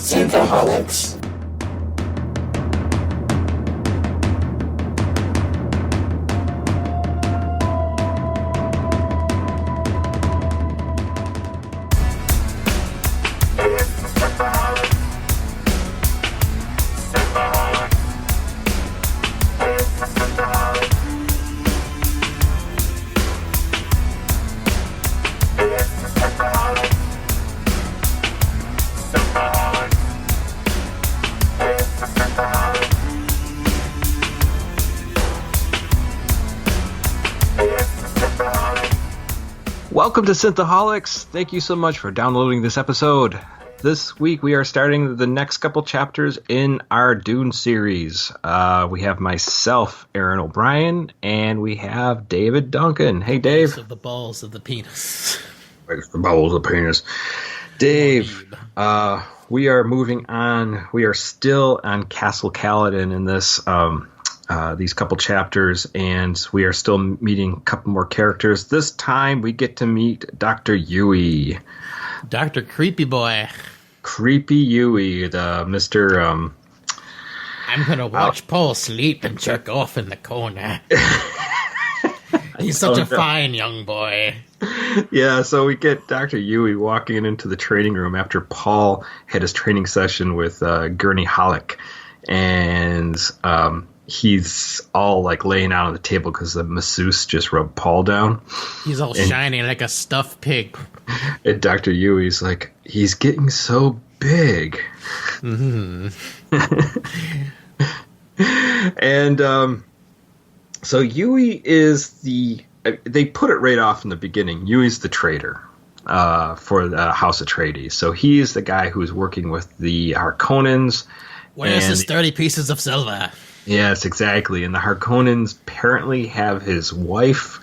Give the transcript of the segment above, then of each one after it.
Synthaholics. Welcome to Synthaholics. Thank you so much for downloading this episode. This week we are starting the next couple chapters in our Dune series. We have myself, Aaron O'Brien, and we have David Duncan. Hey, Dave. The balls of the penis. The balls of the penis. Dave, we are moving on. We are still on Castle Kaladin in this these couple chapters, and we are still meeting a couple more characters. This time we get to meet Dr. Yueh. Dr. Creepy Boy. Creepy Yueh, the Mr. I'm going to watch Paul sleep and jerk off in the corner. He's such a fine young boy. Yeah, so we get Dr. Yueh walking into the training room after Paul had his training session with Gurney Halleck, and he's all like laying out on the table because the masseuse just rubbed Paul down. He's all shiny like a stuffed pig. And Dr. Yueh's like, he's getting so big. Mm-hmm. And so Yueh is they put it right off in the beginning. Yueh's the traitor for the House Atreides. So he's the guy who's working with the Harkonnens. Where's his 30 pieces of silver? Yes, exactly. And the Harkonnens apparently have his wife,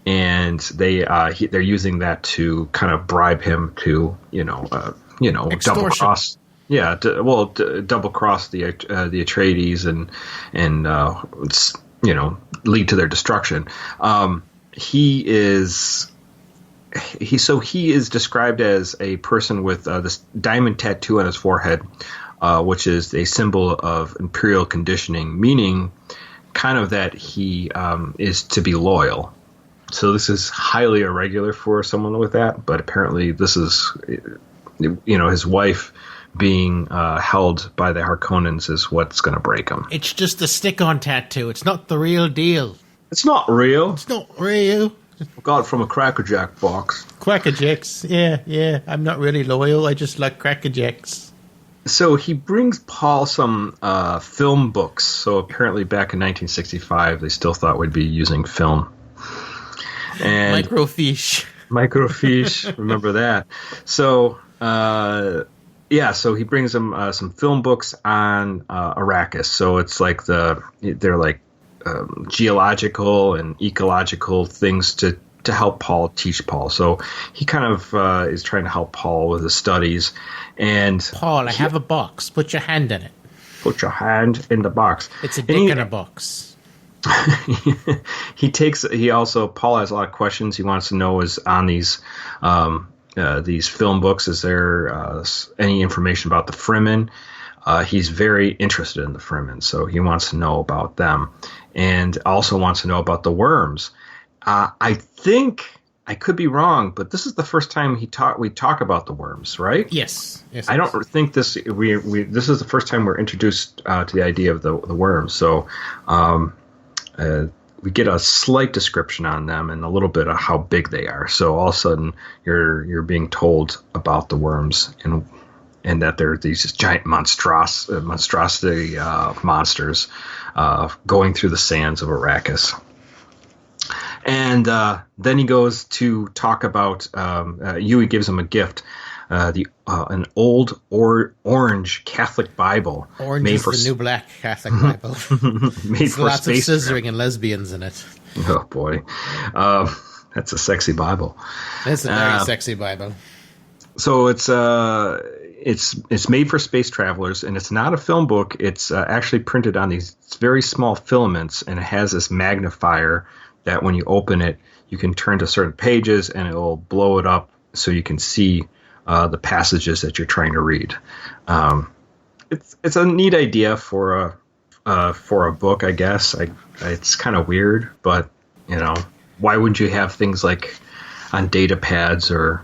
and they're using that to kind of bribe him to, double cross. Yeah, double cross the Atreides and lead to their destruction. He is described as a person with this diamond tattoo on his forehead. Which is a symbol of imperial conditioning, meaning kind of that he is to be loyal. So this is highly irregular for someone with that, but apparently this is, his wife being held by the Harkonnens is what's going to break him. It's just a stick-on tattoo. It's not the real deal. It's not real. It's not real. I got it from a Cracker Jack box. Cracker Jacks. Yeah. I'm not really loyal. I just like Cracker Jacks. So he brings Paul some film books. So apparently back in 1965, they still thought we'd be using film. And Microfiche, remember that. So, so he brings him some film books on Arrakis. So it's like they're like geological and ecological things to help Paul, teach Paul. So he kind of is trying to help Paul with his studies. And Paul, I have a box. Put your hand in it. Put your hand in the box. It's a dick in a box. Paul has a lot of questions he wants to know is on these film books. Is there any information about the Fremen? He's very interested in the Fremen, so he wants to know about them, and also wants to know about the worms. I think I could be wrong, but this is the first time we talk about the worms, right? Yes. I don't think this is the first time we're introduced to the idea of the worms. So we get a slight description on them and a little bit of how big they are. So all of a sudden you're being told about the worms and that they're these giant monstrosity monsters going through the sands of Arrakis. And then he goes to talk about Yueh gives him a gift, an old orange Catholic Bible. Orange is the new black Catholic Bible. Made for lots space of scissoring and lesbians in it. Oh boy, that's a sexy Bible. It's a very sexy Bible. So it's made for space travelers, and it's not a film book. It's actually printed on these very small filaments, and it has this magnifier that when you open it, you can turn to certain pages, and it will blow it up so you can see the passages that you're trying to read. It's a neat idea for a book, I guess. It's kind of weird, but why wouldn't you have things like on data pads or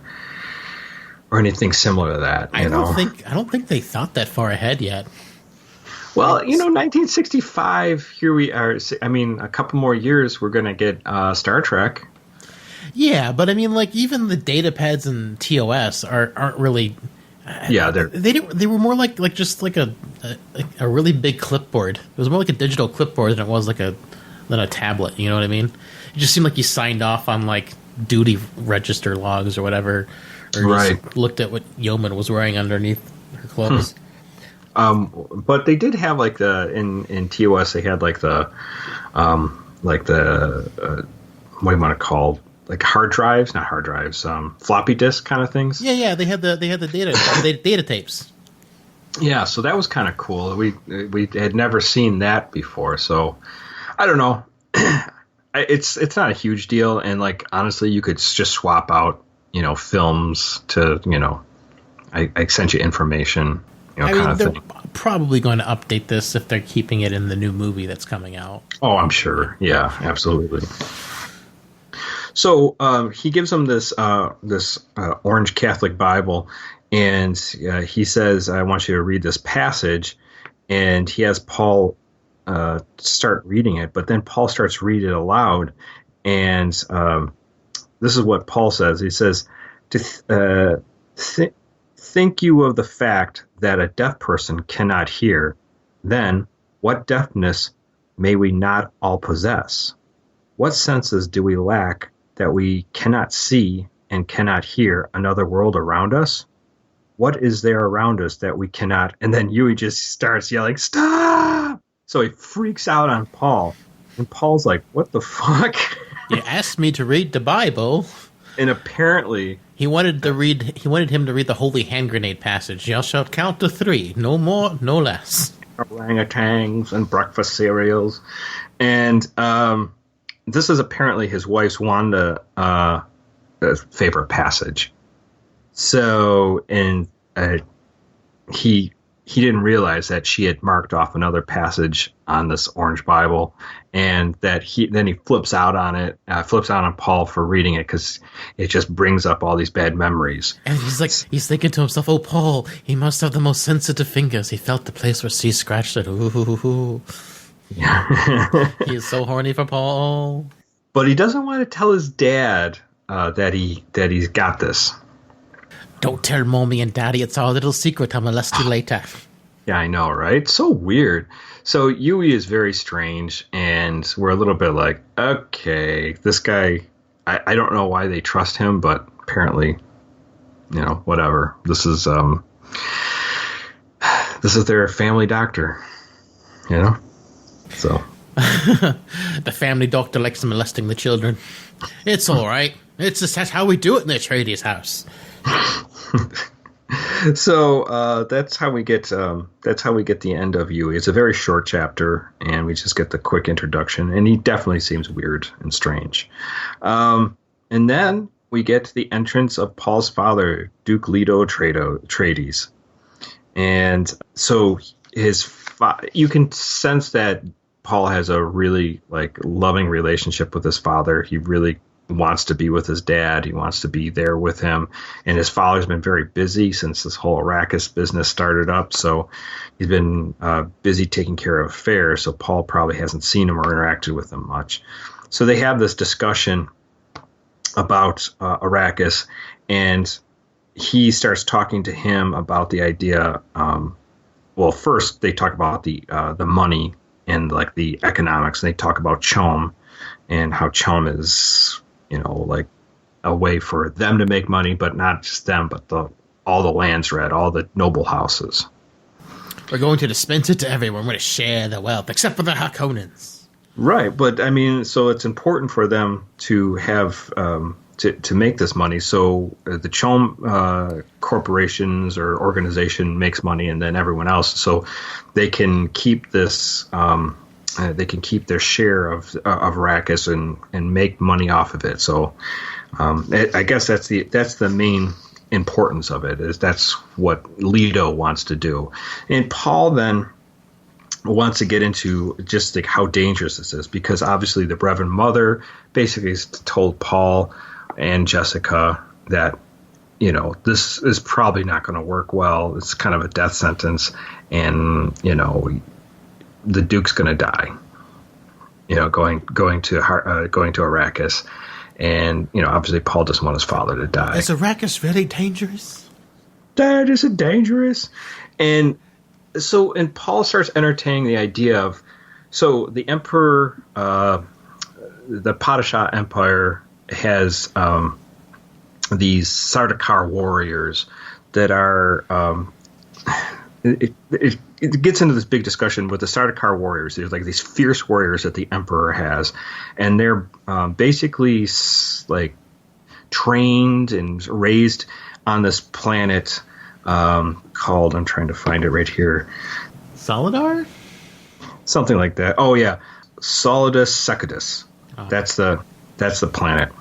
anything similar to that? I don't think they thought that far ahead yet. Well, 1965. Here we are. I mean, a couple more years, we're going to get Star Trek. Yeah, but I mean, like even the data pads and TOS aren't really. Yeah, they were more like just like a really big clipboard. It was more like a digital clipboard than it was than a tablet. You know what I mean? It just seemed like you signed off on like duty register logs or whatever, or just looked at what Yeoman was wearing underneath her clothes. But they did have like in TOS they had like the what do you want to call, like not hard drives, floppy disk kind of things. Yeah, they had the data tapes. Yeah, so that was kind of cool. We had never seen that before, so I don't know. It's not a huge deal, and like honestly, you could just swap out films to I sent you information. They're probably going to update this if they're keeping it in the new movie that's coming out. Oh, I'm sure. Yeah, absolutely. So he gives them this orange Catholic Bible, and he says, "I want you to read this passage," and he has Paul start reading it, but then Paul starts reading it aloud, and this is what Paul says. He says, think you of the fact that a deaf person cannot hear, then what deafness may we not all possess? What senses do we lack that we cannot see and cannot hear another world around us? What is there around us that we cannot? And then Yueh just starts yelling, "Stop!" So he freaks out on Paul, and Paul's like, "What the fuck?" You asked me to read the Bible. And apparently he wanted him to read the holy hand grenade passage. "You shall count to 3, no more, no less." Orangutans and breakfast cereals. And this is apparently his wife's Wanda favorite passage. So, and he didn't realize that she had marked off another passage on this orange Bible, and that he flips out on Paul for reading it because it just brings up all these bad memories. And he's thinking to himself, "Oh, Paul, he must have the most sensitive fingers. He felt the place where C scratched it. Ooh." Yeah. He is so horny for Paul. But he doesn't want to tell his dad that he's got this. "Don't tell Mommy and Daddy. It's our little secret. I'll molest you later." Yeah, I know, right? So weird. So Yueh is very strange, and we're a little bit like, okay, this guy, I don't know why they trust him, but apparently, whatever. This is their family doctor, So the family doctor likes molesting the children. It's all right. That's how we do it in the Atreides house. So that's how we get the end of Yueh. It's a very short chapter, and we just get the quick introduction, and he definitely seems weird and strange. And then we get the entrance of Paul's father, Duke Leto Atreides, and so you can sense that Paul has a really loving relationship with his father. He really wants to be with his dad. He wants to be there with him. And his father's been very busy since this whole Arrakis business started up. So he's been busy taking care of affairs. So Paul probably hasn't seen him or interacted with him much. So they have this discussion about Arrakis, and he starts talking to him about the idea. First they talk about the money and the economics. And they talk about Chom and how Chom is, a way for them to make money, but not just them, but all the Landsred, all the noble houses. We're going to dispense it to everyone. We're going to share the wealth, except for the Harkonnens. Right, but I mean, so it's important for them to have to make this money. So the Chom corporations or organization makes money, and then everyone else, so they can keep this. They can keep their share of Arrakis and make money off of it. So I guess that's the main importance of it. Is that's what Leto wants to do, and Paul then wants to get into just like how dangerous this is, because obviously the Reverend Mother basically has told Paul and Jessica that, you know, this is probably not going to work well. It's kind of a death sentence, and, you know, the Duke's going to die, you know, going to Arrakis. And, you know, obviously Paul doesn't want his father to die. Is Arrakis really dangerous? Dad, is it dangerous? And Paul starts entertaining the idea of, so the Emperor, the Padishah Empire has these Sardaukar warriors that are, it gets into this big discussion with the Sardaukar warriors. There's like these fierce warriors that the Emperor has, and they're basically like trained and raised on this planet called, I'm trying to find it right here, Solidar? Something like that. Oh yeah, Solidus Secundus. Oh. That's the planet.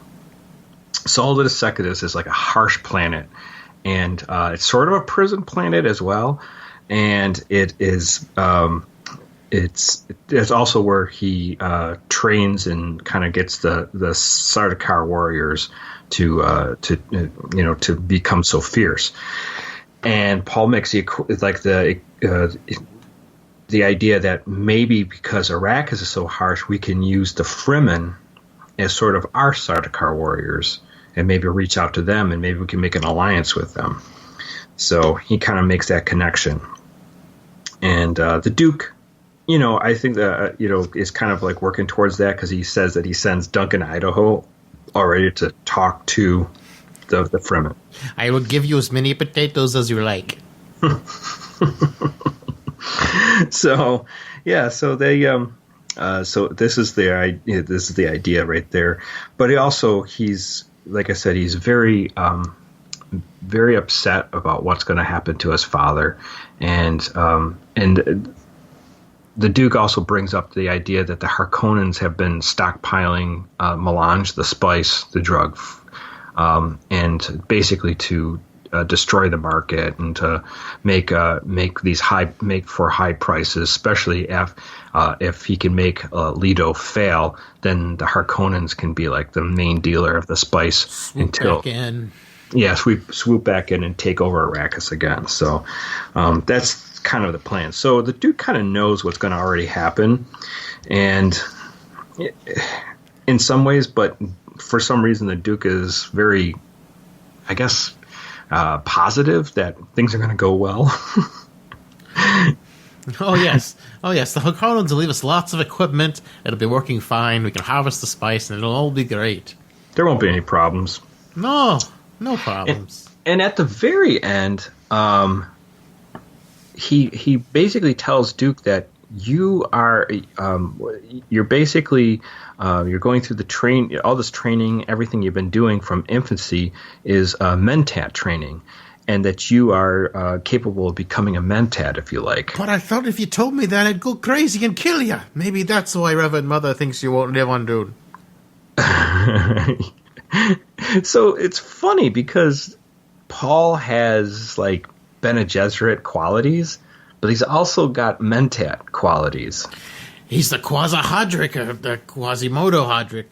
Solidus Secundus is like a harsh planet, and it's sort of a prison planet as well. And it is it's also where he trains and kind of gets the Sardaukar warriors to become so fierce. And Paul makes the idea that maybe because Arrakis is so harsh, we can use the Fremen as sort of our Sardaukar warriors, and maybe reach out to them, and maybe we can make an alliance with them. So he kind of makes that connection. And the Duke, you know, I think that, you know, is kind of like working towards that, because he says that he sends Duncan, Idaho already to talk to the Fremen. I will give you as many potatoes as you like. So, yeah, so they, so this is the idea right there. But he's, like I said, he's very, very upset about what's going to happen to his father, and the Duke also brings up the idea that the Harkonnens have been stockpiling melange, the spice, the drug, and basically to destroy the market and to make for high prices, especially if he can make Leto fail, then the Harkonnens can be like the main dealer of the spice swoop back in and take over Arrakis again. So that's kind of the plan. So the Duke kind of knows what's going to already happen, and in some ways, but for some reason the Duke is very, I guess, positive that things are going to go well. Oh yes. The Harkonnens will leave us lots of equipment. It'll be working fine. We can harvest the spice, and it'll all be great. There won't be any problems. No problems. And at the very end, he basically tells Duke that you're basically you're going through all this training, everything you've been doing from infancy is mentat training, and that you are capable of becoming a mentat if you like. But I thought if you told me that, I'd go crazy and kill you. Maybe that's why Reverend Mother thinks you won't live on Dune. So it's funny because Paul has like Bene Gesserit qualities, but he's also got mentat qualities. He's the Quasi-Hadric, or the Quasimodo Hadric.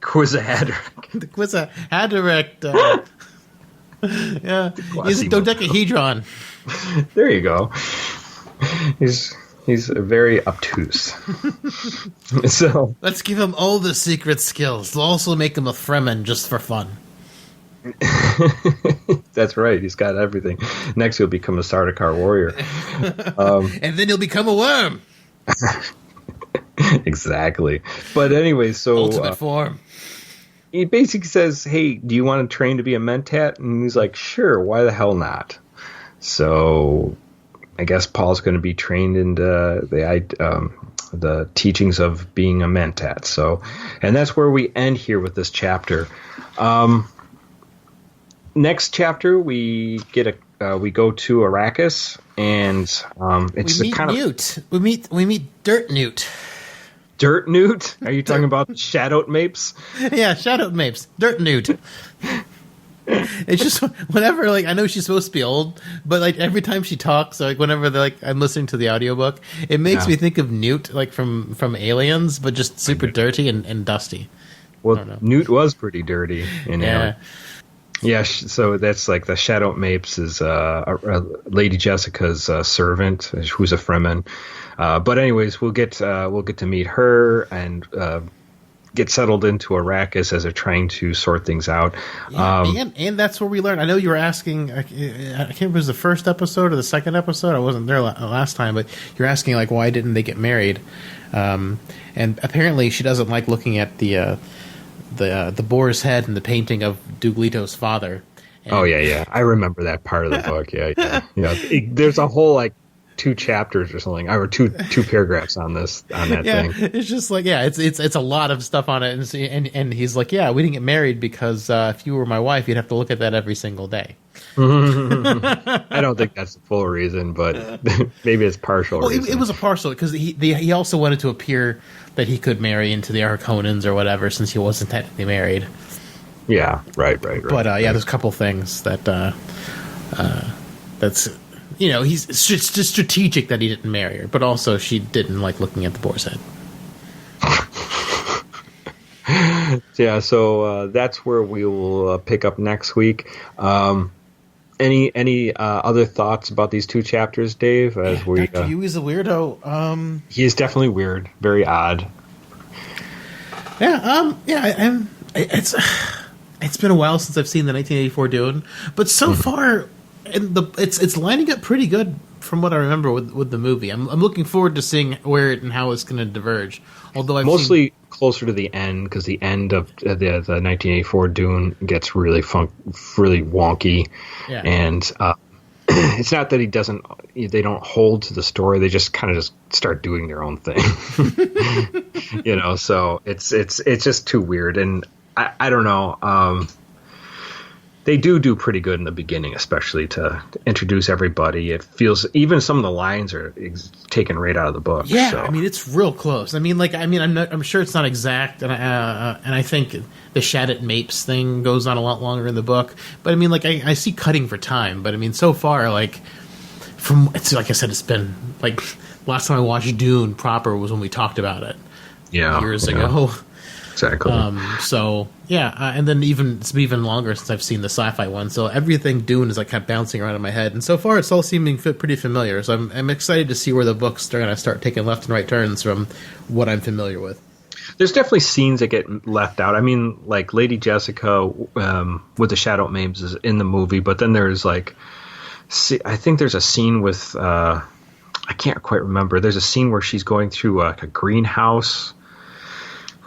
Quasi-Hadric. The Quasi-Hadric. Yeah, he's a dodecahedron. There you go. He's very obtuse. So let's give him all the secret skills. We'll also make him a Fremen just for fun. That's right. He's got everything. Next, he'll become a Sardaukar warrior, and then he'll become a worm. Exactly. But anyway, so ultimate form. He basically says, "Hey, do you want to train to be a mentat?" And he's like, "Sure. Why the hell not?" So I guess Paul's going to be trained in the teachings of being a mentat. So, and that's where we end here with this chapter. Next chapter, we go to Arrakis, and it's we meet kind Newt. We meet Dirt Newt. Dirt Newt? Are you talking about Shadow Mapes? Yeah, Shadow Mapes. Dirt Newt. It's just whenever, like, I know she's supposed to be old, but like every time she talks, like whenever I'm listening to the audiobook, it makes me think of Newt, like from Aliens, but just super dirty and dusty. Well, Newt was pretty dirty in Alien. Yeah, so that's like the Shadow Mapes is Lady Jessica's servant, who's a Fremen. But anyways, we'll get to meet her and get settled into Arrakis as they're trying to sort things out. Yeah, and that's where we learn. I know you were asking. I can't remember if it was the first episode or the second episode. I wasn't there last time, but you're asking like why didn't they get married? And apparently she doesn't like looking at the boar's head and the painting of Duke Leto's father. And I remember that part of the book. There's a whole like 2 chapters or something, or two paragraphs on that thing. It's just like it's a lot of stuff on it, and he's like, we didn't get married because if you were my wife, you'd have to look at that every single day. I don't think that's the full reason, but maybe it's partial. Well, it was a partial because he also wanted to appear that he could marry into the Harkonnens or whatever, since he wasn't technically married. Yeah, right. But there's a couple things that's. He's just strategic that he didn't marry her, but also she didn't like looking at the boar's head. Yeah, so that's where we will pick up next week. Any other thoughts about these 2 chapters, Dave? As Dr. Yueh's a weirdo. He is definitely weird, very odd. It's been a while since I've seen the 1984 Dune, but so far. And it's lining up pretty good from what I remember with the movie. I'm looking forward to seeing where and how it's going to diverge. Although I've mostly closer to the end, because the end of the 1984 Dune gets really wonky, and it's not that they don't hold to the story. They just kind of just start doing their own thing, So it's just too weird, and I don't know. They do pretty good in the beginning, especially to introduce everybody. It feels even some of the lines are taken right out of the book. Yeah, so. I mean it's real close. I'm sure it's not exact, and I think the Shattuck Mapes thing goes on a lot longer in the book. But I mean, like I see cutting for time. But I mean, so far, it's like I said, it's been like last time I watched Dune proper was when we talked about it years ago. Exactly. And then it's been even longer since I've seen the sci-fi one. So everything Dune is like kind of bouncing around in my head, and so far it's all seeming pretty familiar. So I'm excited to see where the books are going to start taking left and right turns from what I'm familiar with. There's definitely scenes that get left out. I mean, like Lady Jessica with the Shadow Mapes is in the movie, but then there's I think there's a scene with I can't quite remember. There's a scene where she's going through a or greenhouse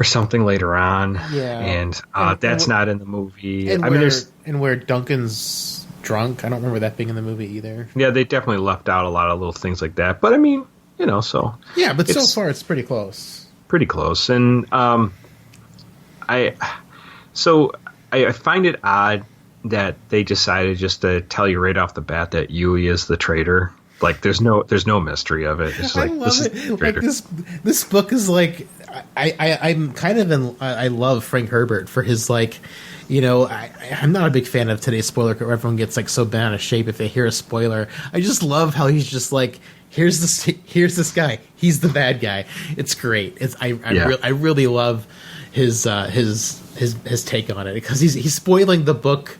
something later on, and that's not in the movie. And where Duncan's drunk, I don't remember that being in the movie either. Yeah, they definitely left out a lot of little things like that. But I mean, so but so far it's pretty close. Pretty close, and I find it odd that they decided just to tell you right off the bat that Yueh is the traitor. Like, there's no mystery of it. It's like, I love it. Like this book is like. I'm kind of I love Frank Herbert for his I'm not a big fan of today's spoiler where everyone gets like so bent out of shape if they hear a spoiler. I just love how he's just like here's this guy, he's the bad guy. It's great. I really love his take on it because he's spoiling the book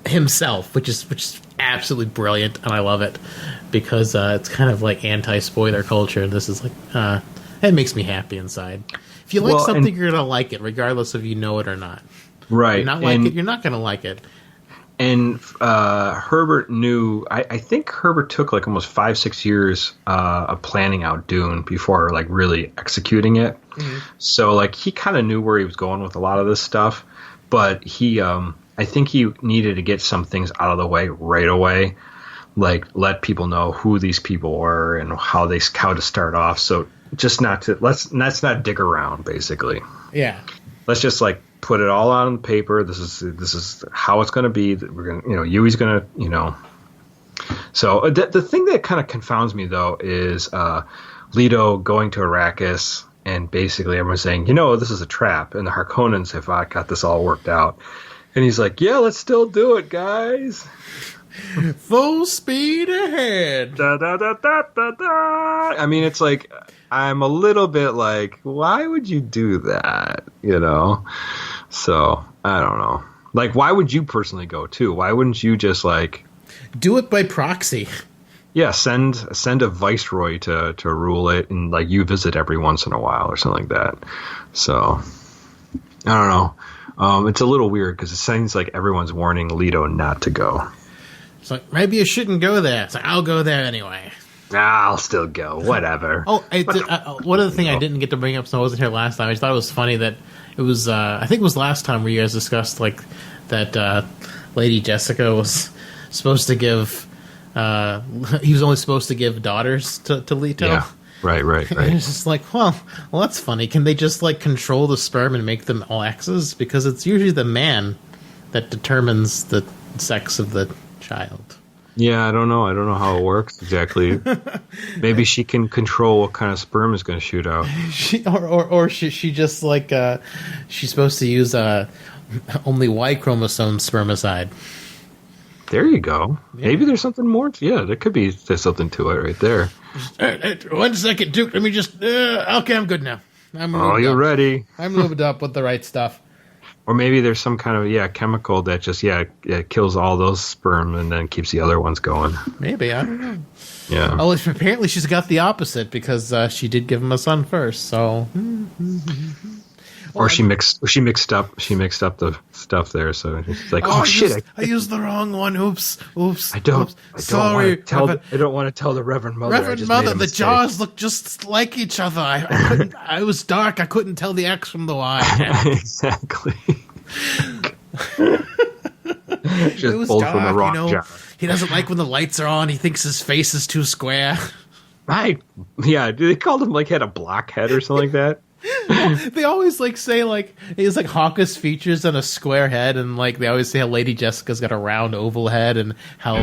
himself, which is absolutely brilliant, and I love it because it's kind of like anti-spoiler culture, and this is like it makes me happy inside. If you like something, you're going to like it, regardless if you know it or not. Right. If you not like it, you're not going to like it. And Herbert knew. I think Herbert took like almost 5-6 years of planning out Dune before like really executing it. Mm-hmm. So like he kind of knew where he was going with a lot of this stuff, but he I think he needed to get some things out of the way right away, like let people know who these people were and how to start off. So. Just let's not dig around, basically. Yeah. Let's just like put it all on paper. This is how it's going to be. We're going to, Yueh's going to, So the thing that kind of confounds me though is Leto going to Arrakis and basically everyone's saying, this is a trap, and the Harkonnens have got this all worked out. And he's like, yeah, let's still do it, guys. Full speed ahead. Da, da, da, da, da, da. I mean, it's like, I'm a little bit like, why would you do that? You know? So, I don't know. Like, why would you personally go, too? Why wouldn't you just, like... Do it by proxy. Yeah, send a viceroy to rule it, and, like, you visit every once in a while or something like that. So, I don't know. It's a little weird, because it seems like everyone's warning Leto not to go. It's like, maybe you shouldn't go there. It's like, I'll go there anyway. I'll still go. Whatever. Oh, one other thing I didn't get to bring up, so I wasn't here last time. I just thought it was funny that it was, I think it was last time where you guys discussed, like, that Lady Jessica was supposed to give, he was only supposed to give daughters to Leto. Yeah, right. And it's just like, well, that's funny. Can they just, like, control the sperm and make them all X's? Because it's usually the man that determines the sex of the child. Yeah, I don't know. I don't know how it works exactly. Maybe she can control what kind of sperm is going to shoot out. She just like she's supposed to use only Y chromosome spermicide. There you go. Yeah. Maybe there's something more. There's something to it right there. 1 second, Duke. Let me just. Okay, I'm good now. You're ready. I'm lubed up with the right stuff. Or maybe there's some kind of chemical that just it kills all those sperm and then keeps the other ones going. Maybe, I don't know. Yeah. Oh, apparently she's got the opposite because she did give him a son first. So. Or she mixed up the stuff there, so it's like, shit! I used the wrong one. Oops. I don't Sorry. want to tell the Reverend Mother. Reverend Mother, the jaws look just like each other. I couldn't. I was dark. I couldn't tell the X from the Y. Exactly. Just it was pulled dark, from the wrong jar. He doesn't like when the lights are on. He thinks his face is too square. Right? Yeah. They called him like he had a block head or something like that. They always say he has like hawkish features and a square head, and like they always say how Lady Jessica's got a round oval head, and how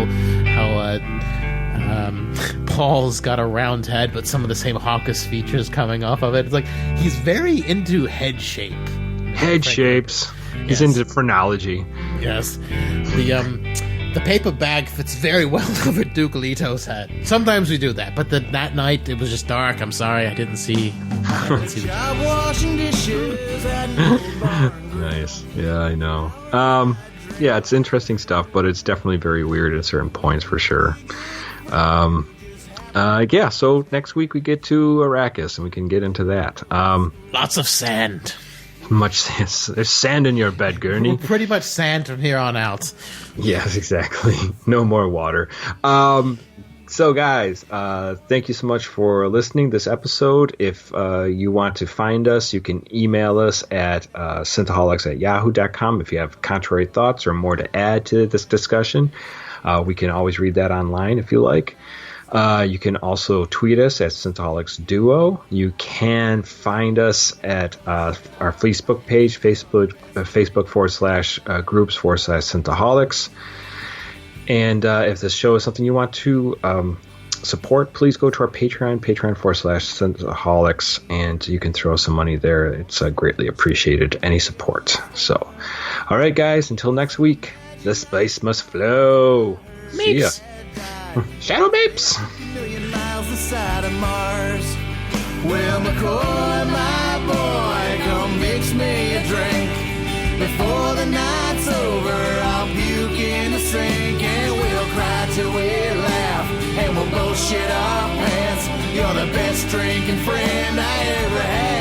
Paul's got a round head, but some of the same hawkish features coming off of it. It's like he's very into head shape. Head shapes. He's into phrenology. Yes. The paper bag fits very well over Duke Leto's head. Sometimes we do that, but that night it was just dark. I'm sorry, I didn't see the washing dishes at Nice. Yeah, I know. Yeah, it's interesting stuff, but it's definitely very weird at certain points for sure. Yeah, so next week we get to Arrakis and we can get into that. Lots of sand. There's sand in your bed, Gurney. Pretty much sand from here on out. Yes, exactly. No more water. So, guys, thank you so much for listening to this episode. If you want to find us, you can email us at synthaholics@yahoo.com if you have contrary thoughts or more to add to this discussion. We can always read that online if you like. You can also tweet us at Synthaholics Duo. You can find us at our Facebook page, Facebook.com/groups/Synthaholics. And if this show is something you want to support, please go to our Patreon.com/Synthaholics, and you can throw some money there. It's greatly appreciated, any support. So, all right, guys, until next week, the spice must flow. See ya. Shadow Mapes! million miles inside of Mars. Well, McCoy, my boy, come mix me a drink. Before the night's over, I'll puke in the sink, and we'll cry till we laugh, and we'll both shit our pants. You're the best drinking friend I ever had.